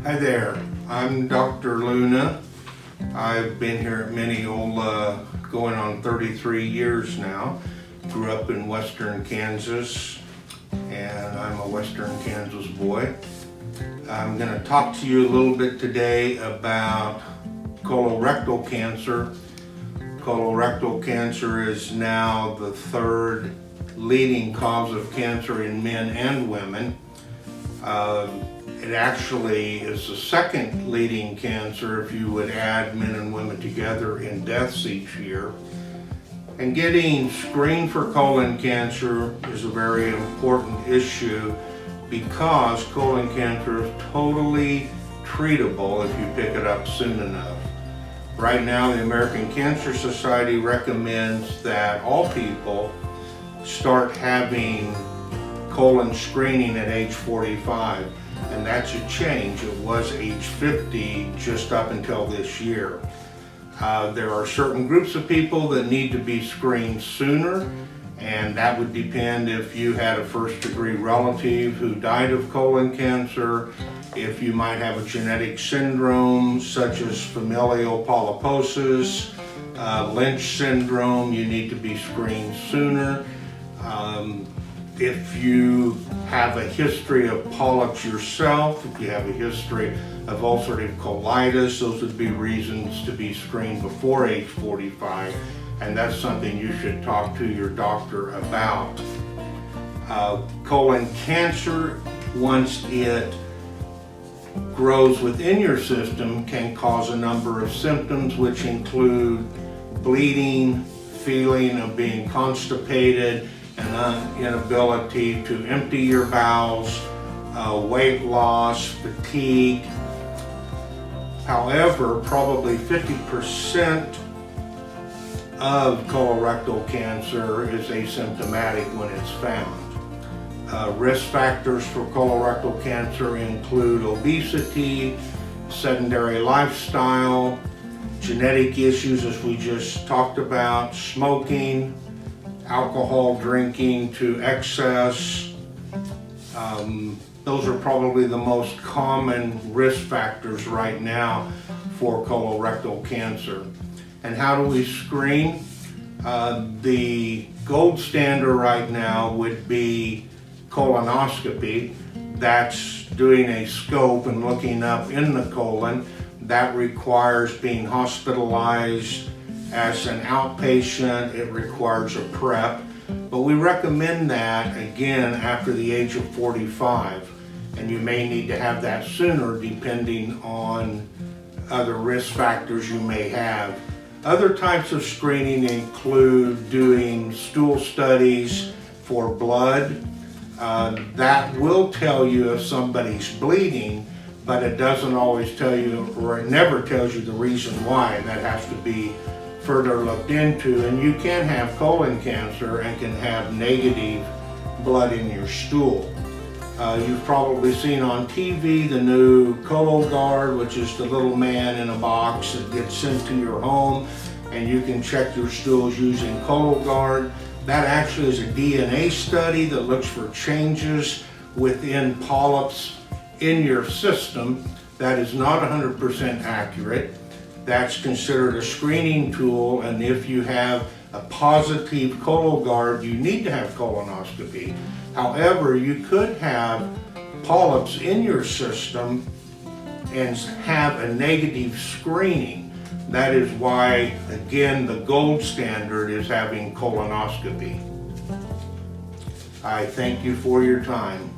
Hi there, I'm DrLuna. I've been here at Mineola going on 33 years now. Grew up in western Kansas, and I'm a western Kansas boy. I'm going to talk to you a little bit today about colorectal cancer. Colorectal cancer is now the third leading cause of cancer in men and women. It actually is the second leading cancer if you would add men and women together in deaths each year. And getting screened for colon cancer is a very important issue because colon cancer is totally treatable if you pick it up soon enough. Right now, the American Cancer Society recommends that all people start having colon screening at age 45. And that's a change. It was age 50 just up until this year. There are certain groups of people that need to be screened sooner, and that would depend if you had a first-degree relative who died of colon cancer, if you might have a genetic syndrome such as familial polyposis, Lynch syndrome, you need to be screened sooner. If you have a history of polyps yourself, if you have a history of ulcerative colitis, those would be reasons to be screened before age 45, and that's something you should talk to your doctor about. Colon cancer, once it grows within your system, can cause a number of symptoms which include bleeding, feeling of being constipated, an inability to empty your bowels, weight loss, fatigue. However, probably 50% of colorectal cancer is asymptomatic when it's found. Risk factors for colorectal cancer include obesity, sedentary lifestyle, genetic issues as we just talked about, smoking, alcohol drinking to excess. Those are probably the most common risk factors right now for colorectal cancer. And how do we screen? The gold standard right now would be colonoscopy. That's doing a scope and looking up in the colon. That requires being hospitalized as an outpatient. It requires a prep, but we recommend that again after the age of 45, and you may need to have that sooner depending on other risk factors you may have. Other types of screening include doing stool studies for blood. That will tell you if somebody's bleeding, but it doesn't always tell you, or it never tells you the reason why, and that has to be further looked into. And you can have colon cancer and can have negative blood in your stool. You've probably seen on TV the new Cologuard, which is the little man in a box that gets sent to your home, and you can check your stools using Cologuard. That actually is a DNA study that looks for changes within polyps in your system. That is not 100% accurate. That's considered a screening tool, and if you have a positive Cologuard, you need to have colonoscopy. However, you could have polyps in your system and have a negative screening. That is why, again, the gold standard is having colonoscopy. I thank you for your time.